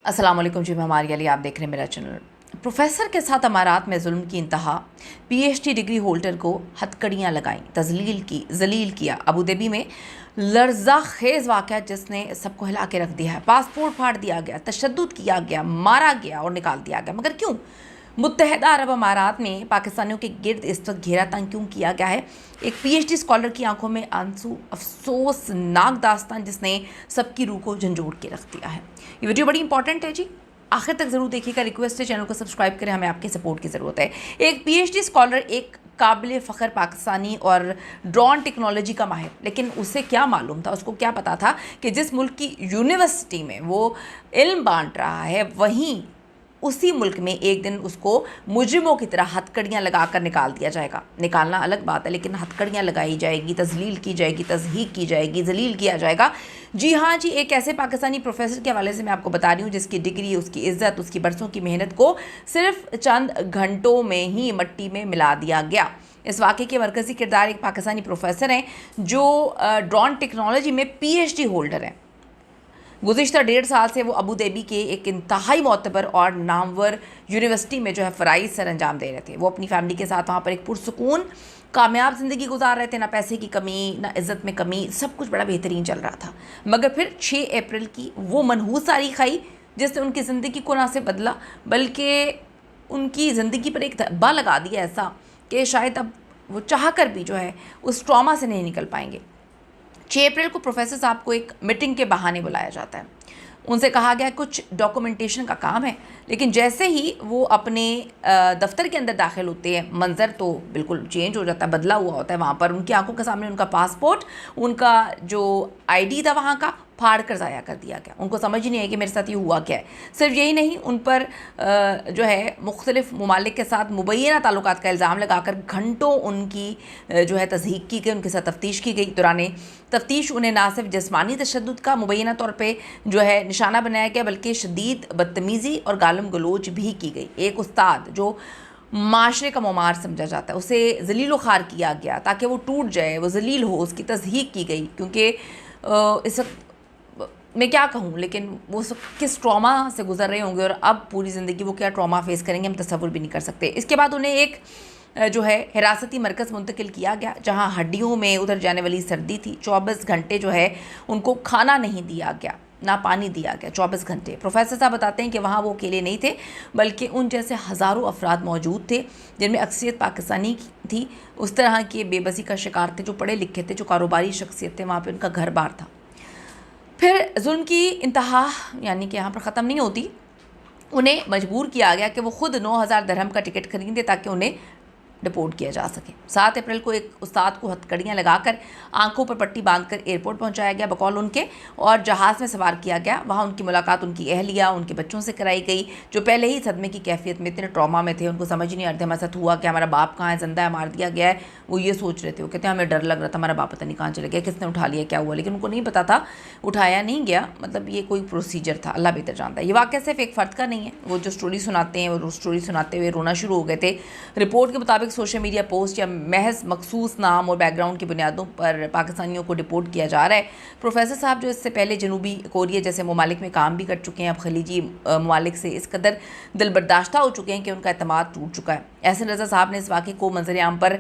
अस्सलाम वालेकुम जी, मैं हमारी अली, आप देख रहे हैं मेरा चैनल। प्रोफेसर के साथ अमारात में जुल्म की इंतहा, पीएचडी डिग्री होल्डर को हथकड़ियाँ लगाईं, जलील किया। अबू धाबी में लर्जा खेज़ वाक़या जिसने सबको हिला के रख दिया है। पासपोर्ट फाड़ दिया गया, तशद्दुद किया गया, मारा गया और निकाल दिया गया। मगर क्यों? मुत्तहदा अरब अमारात में पाकिस्तानियों के गिर्द इस वक्त घेरा तंग क्यों किया गया है? एक पीएचडी स्कॉलर की आंखों में आंसू, अफसोसनाक दास्तान जिसने सबकी रूह को झंझोड़ के रख दिया है। ये वीडियो बड़ी इंपॉर्टेंट है जी, आखिर तक ज़रूर देखिएगा। रिक्वेस्ट है चैनल को सब्सक्राइब करें, हमें आपकी सपोर्ट की ज़रूरत है। एक पीएचडी स्कॉलर, एक काबिल फ़ख्र पाकिस्तानी और ड्रोन टेक्नोलॉजी का माहिर, लेकिन उसे क्या मालूम था, उसको क्या पता था कि जिस मुल्क की यूनिवर्सिटी में वो इल्म बांट रहा है, वहीं उसी मुल्क में एक दिन उसको मुजरिमों की तरह हथकड़ियाँ लगा कर निकाल दिया जाएगा। निकालना अलग बात है, लेकिन हथकड़ियाँ लगाई जाएगी, तजलील की जाएगी, तज़हीक की जाएगी, जलील किया जाएगा। जी हाँ जी, एक ऐसे पाकिस्तानी प्रोफेसर के हवाले से मैं आपको बता रही हूँ जिसकी डिग्री, उसकी इज़्ज़त, उसकी बरसों की मेहनत को सिर्फ चंद घंटों में ही मट्टी में मिला दिया गया। इस वाक़े के मरकज़ी किरदार एक पाकिस्तानी प्रोफेसर हैं जो ड्रोन टेक्नोलॉजी में पीएचडी होल्डर हैं। गुज़िश्ता 1.5 साल से वो अबू धाबी के एक इंतहाई मोतबर और नामवर यूनिवर्सिटी में जो है फ़राइज़ सर अंजाम दे रहे थे। वो अपनी फैमिली के साथ वहाँ पर एक पुरसुकून कामयाब ज़िंदगी गुजार रहे थे। ना पैसे की कमी, ना इज़्ज़त में कमी, सब कुछ बड़ा बेहतरीन चल रहा था। मगर फिर 6 अप्रैल की वो मनहूस तारीख़ आई जिसने उनकी ज़िंदगी को ना सिर्फ बदला, बल्कि उनकी ज़िंदगी पर एक धब्बा लगा दिया ऐसा कि शायद अब वो चाह कर भी जो है उस ट्रॉमा से नहीं निकल पाएंगे। 6 अप्रैल को प्रोफेसर साहब को एक मीटिंग के बहाने बुलाया जाता है। उनसे कहा गया कुछ डॉक्यूमेंटेशन का काम है, लेकिन जैसे ही वो अपने दफ्तर के अंदर दाखिल होते हैं, मंजर तो बिल्कुल चेंज हो जाता है, बदला हुआ होता है। वहाँ पर उनकी आंखों के सामने उनका पासपोर्ट, उनका जो आईडी था वहाँ का, फाड़ कर ज़ाया कर दिया गया। उनको समझ ही नहीं आई कि मेरे साथ ये हुआ क्या है। सिर्फ यही नहीं, उन पर जो है मुख्तलिफ ममालिक के साथ मुबैना ताल्लुकात का इल्ज़ाम लगाकर घंटों उनकी जो है तज़हीक की गई, उनके साथ तफ्तीश की गई। दौरान तफ्तीश उन्हें ना सिर्फ जिस्मानी तशद्दुद का मुबैना तौर पर जो है निशाना बनाया गया, बल्कि शदीद बदतमीज़ी और गालम गलोच भी की गई। एक उस्ताद जो माशरे का मुमार समझा जाता है, उसे ज़लील ख़ार किया गया ताकि वो टूट जाए, वो ज़लील हो, उसकी तज़हीक की गई। क्योंकि इस वक्त मैं क्या कहूँ, लेकिन वो सब किस ट्रॉमा से गुजर रहे होंगे और अब पूरी ज़िंदगी वो क्या ट्रॉमा फेस करेंगे, हम तसव्वुर भी नहीं कर सकते। इसके बाद उन्हें एक जो है हिरासती मरकज़ मुंतकिल किया गया, जहाँ हड्डियों में उतर जाने वाली सर्दी थी। 24 घंटे जो है उनको खाना नहीं दिया गया, ना पानी दिया गया, 24 घंटे। प्रोफेसर साहब बताते हैं कि वहाँ वो अकेले नहीं थे, बल्कि उन जैसे हज़ारों अफराद मौजूद थे जिनमें अक्सरियत पाकिस्तानी थी। उस तरह के बेबसी का शिकार थे जो पढ़े लिखे थे, जो कारोबारी शख्सियत थे, वहाँ पर उनका घर बार था। फिर जुल्म की इंतहा यानी कि यहाँ पर ख़त्म नहीं होती। उन्हें मजबूर किया गया कि वो ख़ुद 9,000 दरहम का टिकट खरीदें ताकि उन्हें डिपोर्ट किया जा सके। 7 अप्रैल को एक उस्ताद को हथकड़ियाँ लगाकर आंखों पर पट्टी बांधकर एयरपोर्ट पहुंचाया गया बकौल उनके, और जहाज़ में सवार किया गया। वहां उनकी मुलाकात उनकी अहलिया, उनके बच्चों से कराई गई, जो पहले ही सदमे की कैफियत में, इतने ट्रॉमा में थे, उनको समझ ही नहीं आ रहा था हमारे साथ हुआ कि हमारा बाप कहाँ है, ज़िंदा है, मार दिया गया है। वो ये सोच रहे थे, वो कहते हैं हमें डर लग रहा था, हमारा बाप पता नहीं कहाँ चला गया, किसने उठा लिया, क्या हुआ। लेकिन उनको नहीं पता था उठाया नहीं गया, मतलब ये कोई प्रोसीजर था, अल्लाह बेहतर जानता है। ये वाक़या सिर्फ एक फ़र्द का नहीं है। वो जो स्टोरी सुनाते हैं, वो स्टोरी सुनाते हुए रोना शुरू हो गए थे। रिपोर्ट के मुताबिक सोशल मीडिया पोस्ट या महज मखसूस नाम और बैकग्राउंड की बुनियादों पर पाकिस्तानियों को डिपोर्ट किया जा रहा है। प्रोफेसर साहब जो इससे पहले जनूबी कोरिया जैसे ममालिक में काम भी कर चुके हैं, अब खलीजी ममालिक से इस कदर दिल बर्दाश्ता हो चुके हैं कि उनका एतमाद टूट चुका है। एहसन रज़ा साहब ने इस वाक़े को मंजर आम पर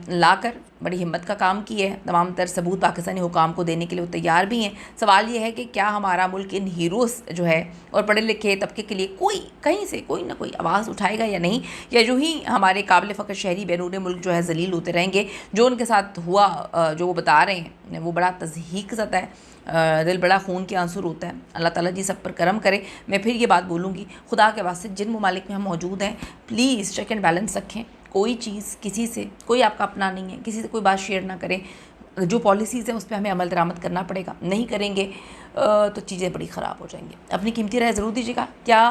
लाकर बड़ी हिम्मत का काम किया है। तमाम तर सबूत पाकिस्तानी हुकाम को देने के लिए वो तैयार भी हैं। सवाल ये है कि क्या हमारा मुल्क इन हीरोज़ जो है और पढ़े लिखे तबके के लिए कोई कहीं से कोई ना कोई आवाज़ उठाएगा या नहीं, या यूँ ही हमारे काबिल फ़ख्र शहरी बैरून मुल्क जो है ज़लील होते रहेंगे। जो उनके साथ हुआ, जो वो बता रहे हैं, वो बड़ा तज़हीक ज़दा है, दिल बड़ा खून के आंसू रोता है। अल्लाह ताला जी सब पर करम करे। मैं फिर ये बात बोलूँगी, खुदा के वास्ते जिन ममालिक में हम मौजूद हैं, प्लीज़ चेक एंड बैलेंस रखें। कोई चीज़ किसी से, कोई आपका अपना नहीं है, किसी से कोई बात शेयर ना करें। जो पॉलिसीज़ हैं उस पर हमें अमल दरामद करना पड़ेगा, नहीं करेंगे तो चीज़ें बड़ी ख़राब हो जाएंगी। अपनी कीमती राय ज़रूर दीजिएगा। क्या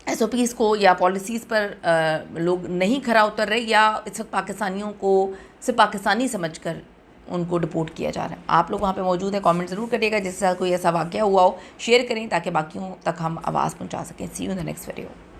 SOPs को या पॉलिसीज़ पर लोग नहीं खरा उतर रहे, या इस वक्त पाकिस्तानियों को सिर्फ पाकिस्तानी समझकर उनको डिपोर्ट किया जा रहा है? आप लोग वहाँ पे मौजूद हैं, कमेंट ज़रूर करिएगा। जिससे कोई ऐसा वाक़या हुआ हो शेयर करें ताकि बाकियों तक हम आवाज़ पहुँचा सकें। See you in the next video.